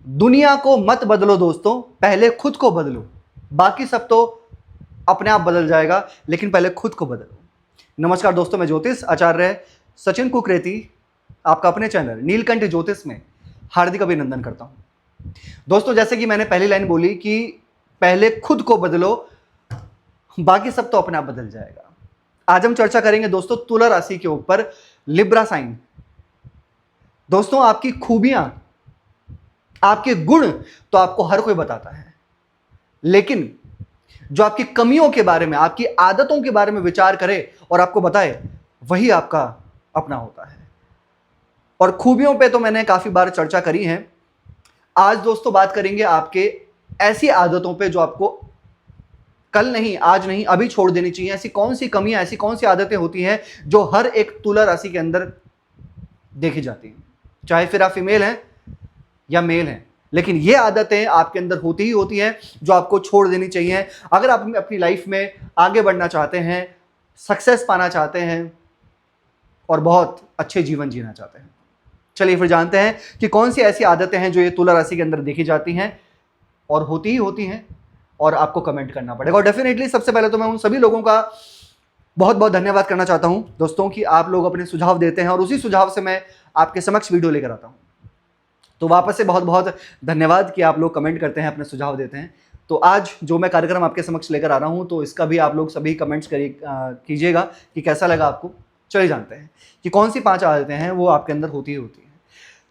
दुनिया को मत बदलो दोस्तों, पहले खुद को बदलो। बाकी सब तो अपने आप बदल जाएगा, लेकिन पहले खुद को बदलो। नमस्कार दोस्तों, मैं ज्योतिष आचार्य सचिन कुकरेती आपका अपने चैनल नीलकंठ ज्योतिष में हार्दिक अभिनंदन करता हूं। दोस्तों, जैसे कि मैंने पहली लाइन बोली कि पहले खुद को बदलो, बाकी सब तो अपने आप बदल जाएगा। आज हम चर्चा करेंगे दोस्तों तुला राशि के ऊपर, लिब्रा साइन। दोस्तों, आपकी खूबियां, आपके गुण तो आपको हर कोई बताता है, लेकिन जो आपकी कमियों के बारे में, आपकी आदतों के बारे में विचार करे और आपको बताए, वही आपका अपना होता है। और खूबियों पे तो मैंने काफी बार चर्चा करी है। आज दोस्तों बात करेंगे आपके ऐसी आदतों पे जो आपको कल नहीं, आज नहीं, अभी छोड़ देनी चाहिए। ऐसी कौन सी कमियां, ऐसी कौन सी आदतें होती हैं जो हर एक तुला राशि के अंदर देखी जाती हैं, चाहे फिर आप फीमेल हैं या मेल हैं, लेकिन ये आदतें आपके अंदर होती ही होती हैं जो आपको छोड़ देनी चाहिए अगर आप अपनी लाइफ में आगे बढ़ना चाहते हैं, सक्सेस पाना चाहते हैं और बहुत अच्छे जीवन जीना चाहते हैं। चलिए फिर जानते हैं कि कौन सी ऐसी आदतें हैं जो ये तुला राशि के अंदर देखी जाती हैं और होती ही होती हैं, और आपको कमेंट करना पड़ेगा। और डेफिनेटली सबसे पहले तो मैं उन सभी लोगों का बहुत बहुत धन्यवाद करना चाहता हूं दोस्तों कि आप लोग अपने सुझाव देते हैं और उसी सुझाव से मैं आपके समक्ष वीडियो लेकर आता हूं। तो वापस से बहुत बहुत धन्यवाद कि आप लोग कमेंट करते हैं, अपने सुझाव देते हैं। तो आज जो मैं कार्यक्रम आपके समक्ष लेकर आ रहा हूं, तो इसका भी आप लोग सभी कमेंट्स कीजिएगा कि कैसा लगा आपको। चलिए जानते हैं कि कौन सी 5 आदतें हैं वो आपके अंदर होती ही होती है।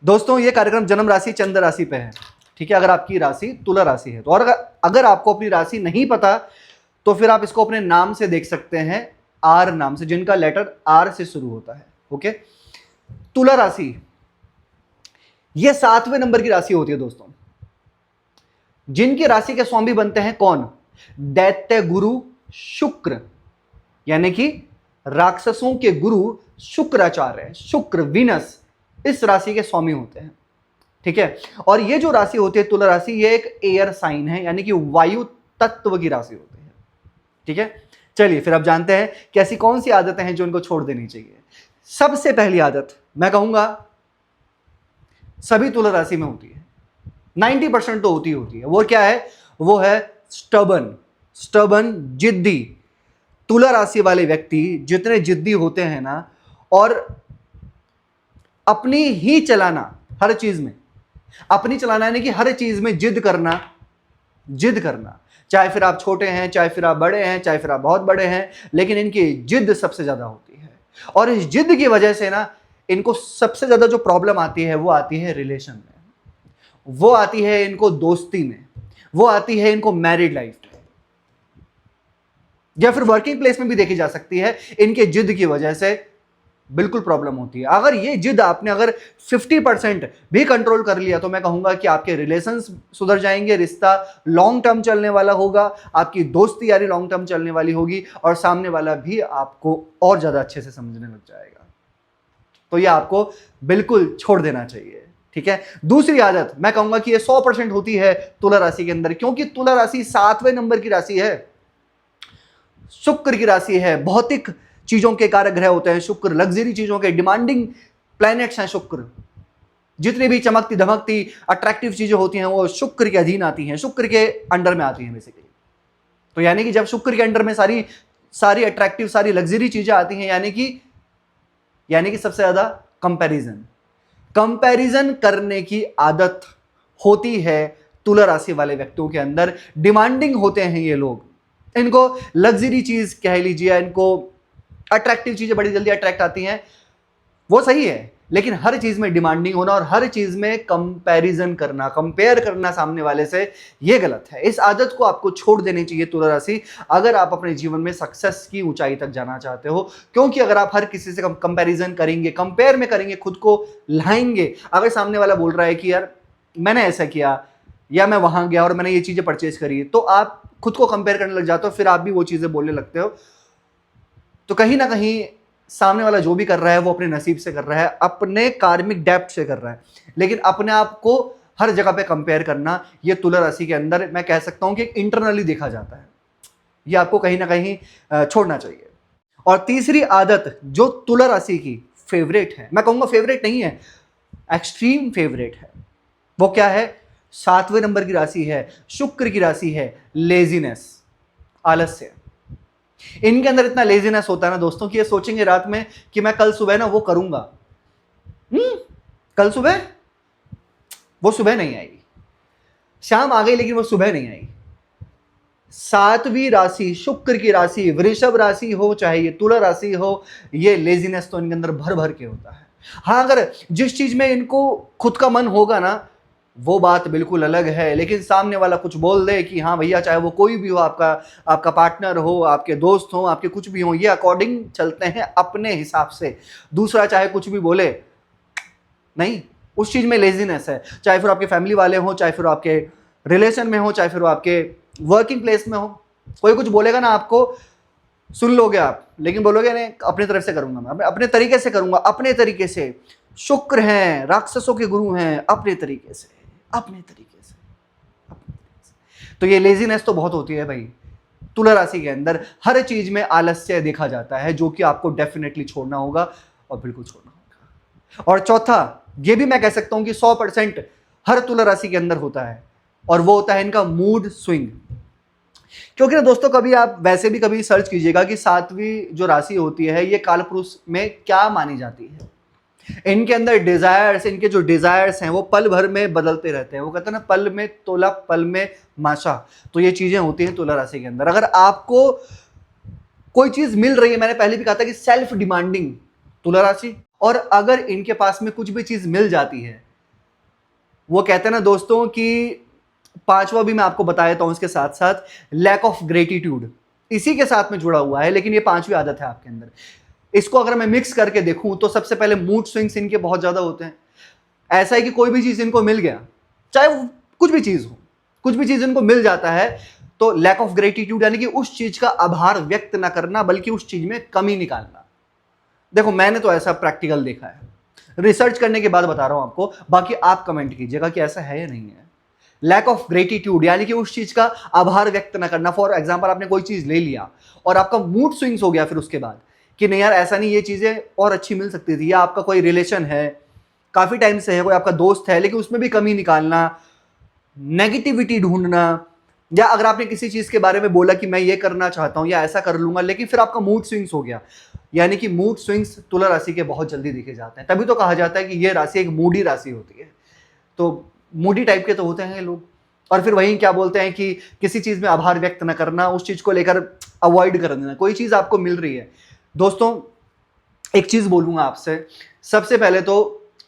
दोस्तों, ये कार्यक्रम जन्म राशि चंद्र राशि पे है, ठीक है। अगर आपकी राशि तुला राशि है तो, और अगर आपको अपनी राशि नहीं पता तो फिर आप इसको अपने नाम से देख सकते हैं, आर नाम से, जिनका लेटर आर से शुरू होता है। ओके, तुला राशि ये 7वें नंबर की राशि होती है दोस्तों। जिनकी राशि के स्वामी बनते हैं कौन? दैत्य गुरु शुक्र, यानी कि राक्षसों के गुरु शुक्राचार्य, शुक्र, वीनस, इस राशि के स्वामी होते हैं, ठीक है। और ये जो राशि होती है तुला राशि, ये एक एयर साइन है, यानी कि वायु तत्व की राशि होती है, ठीक है। चलिए फिर अब जानते हैं कि ऐसी कौन सी आदतें हैं जो इनको छोड़ देनी चाहिए। सबसे पहली आदत मैं कहूंगा सभी तुला राशि में होती है, 90% तो होती है। वो क्या है? वो है स्टबन, जिद्दी। तुला राशि वाले व्यक्ति जितने जिद्दी होते हैं ना, और अपनी ही चलाना, हर चीज में अपनी चलाना, यानी कि हर चीज में जिद करना, चाहे फिर आप छोटे हैं, चाहे फिर आप बड़े हैं, चाहे फिर आप बहुत बड़े हैं, लेकिन इनकी जिद सबसे ज्यादा होती है। और इस जिद की वजह से ना, इनको सबसे ज्यादा जो प्रॉब्लम आती है वो आती है रिलेशन में, वो आती है इनको दोस्ती में, वो आती है इनको मैरिड लाइफ में, या फिर वर्किंग प्लेस में भी देखी जा सकती है। इनके जिद की वजह से बिल्कुल प्रॉब्लम होती है। अगर ये जिद आपने अगर 50% भी कंट्रोल कर लिया तो मैं कहूंगा कि आपके रिलेशंस सुधर जाएंगे, रिश्ता लॉन्ग टर्म चलने वाला होगा, आपकी दोस्ती यारी लॉन्ग टर्म चलने वाली होगी, और सामने वाला भी आपको और ज्यादा अच्छे से समझने लग जाएगा। तो ये आपको बिल्कुल छोड़ देना चाहिए, ठीक है। दूसरी आदत मैं कहूंगा कि ये 100% होती है तुला राशि के अंदर, क्योंकि तुला राशि 7वें नंबर की राशि है, शुक्र की राशि है, भौतिक चीजों के कारक ग्रह होते हैं शुक्र, लग्जरी चीजों के, डिमांडिंग प्लैनेट्स हैं शुक्र। जितनी भी चमकती धमकती अट्रैक्टिव चीजें होती हैं वो शुक्र के अधीन आती हैं, शुक्र के अंडर में आती हैं बेसिकली। तो यानी कि जब शुक्र के अंडर में सारी अट्रैक्टिव, सारी लग्जरी चीजें आती हैं, यानी कि सबसे ज्यादा कंपैरिजन करने की आदत होती है तुला राशि वाले व्यक्तियों के अंदर। डिमांडिंग होते हैं ये लोग, इनको लग्जरी चीज कह लीजिए, इनको अट्रैक्टिव चीजें बड़ी जल्दी अट्रैक्ट आती हैं, वो सही है, लेकिन हर चीज में डिमांडिंग होना और हर चीज में कंपैरिजन करना, कंपेयर करना सामने वाले से, ये गलत है। इस आदत को आपको छोड़ देनी चाहिए तुला राशि, अगर आप अपने जीवन में सक्सेस की ऊंचाई तक जाना चाहते हो। क्योंकि अगर आप हर किसी से कंपैरिजन करेंगे, कंपेयर में करेंगे, खुद को लाएंगे, अगर सामने वाला बोल रहा है कि यार मैंने ऐसा किया या मैं वहां गया और मैंने ये चीजें परचेज करी, तो आप खुद को कंपेयर करने लग जाते हो, फिर आप भी वो चीजें बोलने लगते हो। तो कहीं ना कहीं सामने वाला जो भी कर रहा है वो अपने नसीब से कर रहा है, अपने कार्मिक डेप्थ से कर रहा है, लेकिन अपने आप को हर जगह पे कंपेयर करना, ये तुला राशि के अंदर मैं कह सकता हूं कि इंटरनली देखा जाता है। ये आपको कहीं ना कहीं छोड़ना चाहिए। और तीसरी आदत जो तुला राशि की फेवरेट है, मैं कहूंगा फेवरेट नहीं है, एक्सट्रीम फेवरेट है, वो क्या है? 7वें नंबर की राशि है शुक्र की राशि है लेजीनेस, आलस्य। इनके अंदर इतना लेजीनेस होता है ना दोस्तों कि ये सोचेंगे रात में कि मैं कल सुबह ना वो करूंगा। कल सुबह, वो सुबह नहीं आएगी। शाम आ गई लेकिन वो सुबह नहीं आई। 7वीं राशि शुक्र की राशि, वृषभ राशि हो चाहे ये तुला राशि हो, ये लेजीनेस तो इनके अंदर भर भर के होता है। हाँ, अगर जिस चीज में इनको खुद का मन होगा ना वो बात बिल्कुल अलग है, लेकिन सामने वाला कुछ बोल दे कि हाँ भैया, चाहे वो कोई भी हो, आपका पार्टनर हो, आपके दोस्त हो, आपके कुछ भी हो, ये अकॉर्डिंग चलते हैं अपने हिसाब से। दूसरा चाहे कुछ भी बोले, नहीं, उस चीज में लेजीनेस है। चाहे फिर आपके फैमिली वाले हो, चाहे फिर आपके रिलेशन में हो, चाहे फिर आपके वर्किंग प्लेस में हो, कोई कुछ बोलेगा ना आपको, सुन लोगे आप, लेकिन बोलोगे नहीं अपनी तरफ से करूंगा, मैं अपने तरीके से करूंगा, अपने तरीके से। शुक्र हैं, राक्षसों के गुरु हैं, अपने तरीके से, अपने तरीके से, अपने तरीके से। तो ये लेजीनेस तो बहुत होती है भाई। तुला राशि के अंदर हर चीज में आलस्य देखा जाता है, जो कि आपको डेफिनेटली छोड़ना होगा और बिल्कुल छोड़ना होगा। और चौथा, ये भी मैं कह सकता हूं कि 100% हर तुला राशि के अंदर होता है, और वो होता है इनका मूड स्विंग। क्योंकि ना दोस्तों, कभी आप वैसे भी कभी सर्च कीजिएगा कि 7वीं जो राशि होती है ये कालपुरुष में क्या मानी जाती है। इनके अंदर डिजायर्स, इनके जो डिजायर्स हैं वो पल भर में बदलते रहते हैं। वो कहते हैं ना, पल में तोला पल में माशा। तो ये चीजें होती हैं तुला राशि के अंदर। अगर आपको कोई चीज मिल रही है, मैंने पहले भी कहा था कि सेल्फ डिमांडिंग तुला राशि, और अगर इनके पास में कुछ भी चीज मिल जाती है, वो कहते हैं ना दोस्तों कि 5वां भी मैं आपको बता देता हूं इसके साथ साथ, लैक ऑफ ग्रेटिट्यूड इसी के साथ में जुड़ा हुआ है, लेकिन ये 5वीं आदत है आपके अंदर। इसको अगर मैं मिक्स करके देखूं तो सबसे पहले मूड स्विंग्स इनके बहुत ज्यादा होते हैं। ऐसा है कि कोई भी चीज इनको मिल गया, चाहे वो कुछ भी चीज हो, कुछ भी चीज इनको मिल जाता है, तो लैक ऑफ ग्रेटिट्यूड यानी कि उस चीज का आभार व्यक्त ना करना, बल्कि उस चीज में कमी निकालना। देखो, मैंने तो ऐसा प्रैक्टिकल देखा है, रिसर्च करने के बाद बता रहा हूं आपको, बाकी आप कमेंट कीजिएगा कि ऐसा है या नहीं है। लैक ऑफ ग्रेटिट्यूड यानी कि उस चीज का आभार व्यक्त ना करना। फॉर एग्जाम्पल, आपने कोई चीज ले लिया और आपका मूड स्विंग्स हो गया फिर उसके बाद कि नहीं यार, ऐसा नहीं, ये चीजें और अच्छी मिल सकती थी। या आपका कोई रिलेशन है, काफी टाइम से है, कोई आपका दोस्त है, लेकिन उसमें भी कमी निकालना, नेगेटिविटी ढूंढना, या अगर आपने किसी चीज के बारे में बोला कि मैं ये करना चाहता हूं या ऐसा कर लूंगा, लेकिन फिर आपका मूड स्विंग्स हो गया। यानी कि मूड स्विंग्स तुला राशि के बहुत जल्दी दिखे जाते हैं। तभी तो कहा जाता है कि ये राशि एक मूडी राशि होती है। तो मूडी टाइप के तो होते हैं लोग। और फिर वहीं क्या बोलते हैं कि किसी चीज में आभार व्यक्त न करना, उस चीज को लेकर अवॉइड कर देना। कोई चीज आपको मिल रही है दोस्तों, एक चीज बोलूंगा आपसे, सबसे पहले तो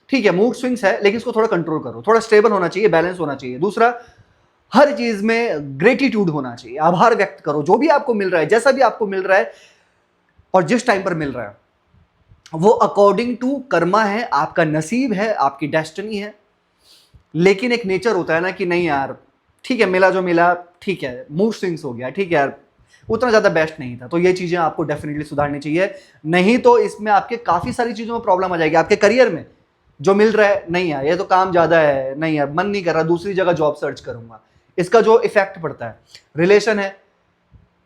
ठीक है मूड स्विंग्स है, लेकिन इसको थोड़ा कंट्रोल करो, थोड़ा स्टेबल होना चाहिए, बैलेंस होना चाहिए। दूसरा, हर चीज में ग्रेटिट्यूड होना चाहिए, आभार व्यक्त करो, जो भी आपको मिल रहा है, जैसा भी आपको मिल रहा है और जिस टाइम पर मिल रहा है, वो अकॉर्डिंग टू कर्मा है, आपका नसीब है, आपकी डेस्टिनी है। लेकिन एक नेचर होता है ना कि नहीं यार, ठीक है मिला जो मिला, ठीक है मूड स्विंग्स हो गया, ठीक है यार उतना ज़्यादा बेस्ट नहीं था। तो ये चीज़ें आपको डेफिनेटली सुधारनी चाहिए, नहीं तो इसमें आपके काफ़ी सारी चीज़ों में प्रॉब्लम आ जाएगी। आपके करियर में जो मिल रहा है, नहीं यार ये तो काम ज़्यादा है, नहीं यार मन नहीं कर रहा, दूसरी जगह जॉब सर्च करूंगा, इसका जो इफेक्ट पड़ता है। रिलेशन है,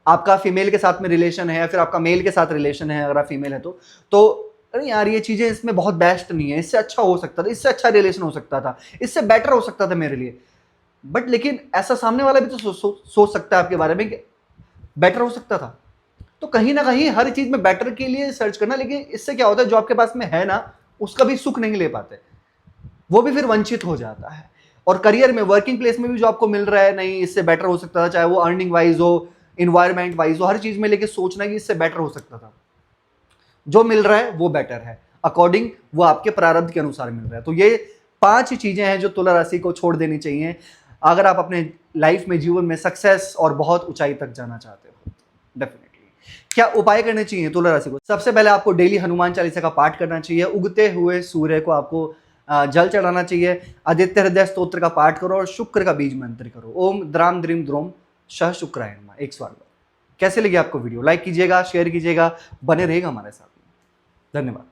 आपका फीमेल के साथ में रिलेशन है या फिर आपका मेल के साथ रिलेशन है, अगर आप फीमेल है तो अरे यार ये चीज़ें इसमें बहुत बेस्ट नहीं है, इससे अच्छा हो सकता था, इससे अच्छा रिलेशन हो सकता था, इससे बेटर हो सकता था मेरे लिए। बट लेकिन ऐसा सामने वाला भी तो सोच सकता है आपके बारे में कि बेटर हो सकता था। तो कहीं ना कहीं हर चीज़ में बेटर के लिए सर्च करना, लेकिन इससे क्या होता है, जो आपके पास में है ना उसका भी सुख नहीं ले पाते, वो भी फिर वंचित हो जाता है। और करियर में, वर्किंग प्लेस में भी जो आपको मिल रहा है, नहीं इससे बेटर हो सकता था, चाहे वो अर्निंग वाइज हो, इन्वायरमेंट वाइज हो, हर चीज़ में लेके सोचना कि इससे बेटर हो सकता था। जो मिल रहा है वो बेटर है, अकॉर्डिंग वो आपके प्रारब्ध के अनुसार मिल रहा है। तो ये 5 चीजें हैं जो तुला राशि को छोड़ देनी चाहिए अगर आप अपने लाइफ में, जीवन में सक्सेस और बहुत ऊंचाई तक जाना चाहते हो। डेफिनेटली क्या उपाय करने चाहिए तुला राशि को? सबसे पहले आपको डेली हनुमान चालीसा का पाठ करना चाहिए, उगते हुए सूर्य को आपको जल चढ़ाना चाहिए, आदित्य हृदय स्तोत्र का पाठ करो और शुक्र का बीज मंत्र करो, ओम द्राम द्रीम द्रोम श शुक्राय नमः 100 बार। कैसे लगी आपको वीडियो? लाइक कीजिएगा, शेयर कीजिएगा, बने रहेगा हमारे साथ में। धन्यवाद।